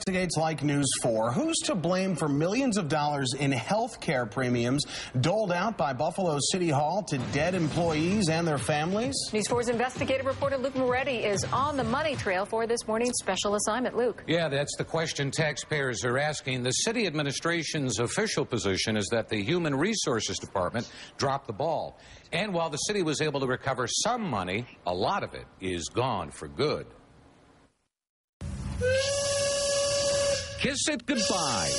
Investigates like News 4. Who's to blame for millions of dollars in health care premiums doled out by Buffalo City Hall to dead employees and their families? News 4's investigative reporter Luke Moretti is on the money trail for this morning's special assignment. Luke. Yeah, that's the question taxpayers are asking. The city administration's official position is that the Human Resources Department dropped the ball. And while the city was able to recover some money, a lot of it is gone for good. Kiss it goodbye.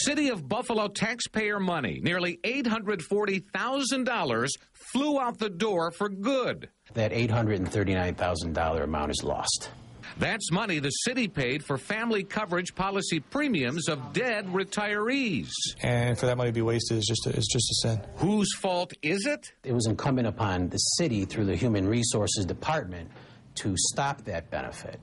City of Buffalo taxpayer money, nearly $840,000, flew out the door for good. That $839,000 amount is lost. That's money the city paid for family coverage policy premiums of dead retirees. And for that money to be wasted is just a sin. Whose fault is it? It was incumbent upon the city through the Human Resources Department to stop that benefit.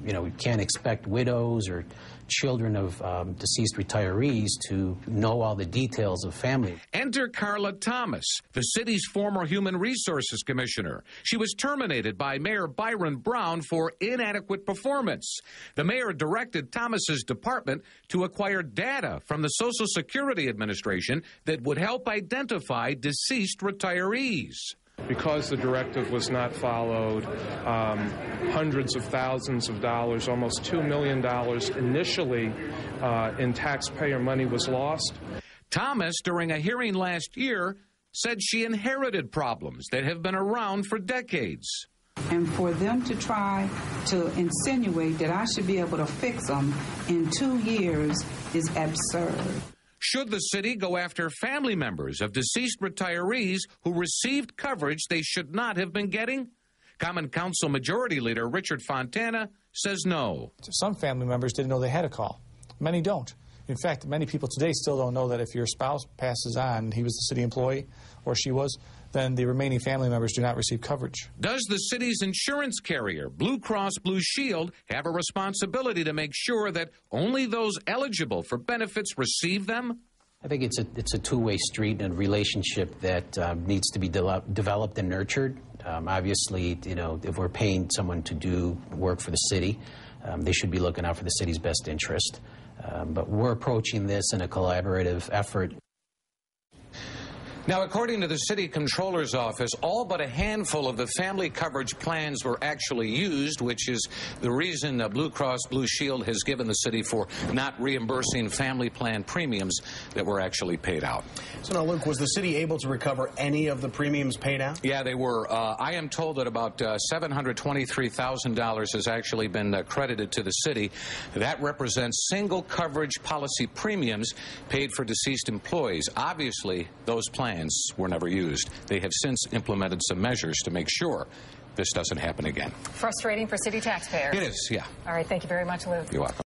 We can't expect widows or children of deceased retirees to know all the details of family. Enter Carla Thomas, the city's former Human Resources Commissioner. She was terminated by Mayor Byron Brown for inadequate performance. The mayor directed Thomas's department to acquire data from the Social Security Administration that would help identify deceased retirees. Because the directive was not followed, hundreds of thousands of dollars, almost $2 million initially in taxpayer money was lost. Thomas, during a hearing last year, said she inherited problems that have been around for decades. And for them to try to insinuate that I should be able to fix them in 2 years is absurd. Should the city go after family members of deceased retirees who received coverage they should not have been getting? Common Council Majority Leader Richard Fontana says no. Some family members didn't know they had a call. Many don't. In fact, many people today still don't know that if your spouse passes on, he was the city employee, or she was, then the remaining family members do not receive coverage. Does the city's insurance carrier, Blue Cross Blue Shield, have a responsibility to make sure that only those eligible for benefits receive them? I think it's a two-way street and a relationship that needs to be developed and nurtured. Obviously, if we're paying someone to do work for the city, they should be looking out for the city's best interest. But we're approaching this in a collaborative effort. Now, according to the city controller's office, all but a handful of the family coverage plans were actually used, which is the reason Blue Cross Blue Shield has given the city for not reimbursing family plan premiums that were actually paid out. So now, Luke, was the city able to recover any of the premiums paid out? Yeah, they were. I am told that about $723,000 has actually been credited to the city. That represents single coverage policy premiums paid for deceased employees. Obviously, those plans were never used. They have since implemented some measures to make sure this doesn't happen again. Frustrating for city taxpayers. It is, yeah. All right, thank you very much, Luke. You're welcome.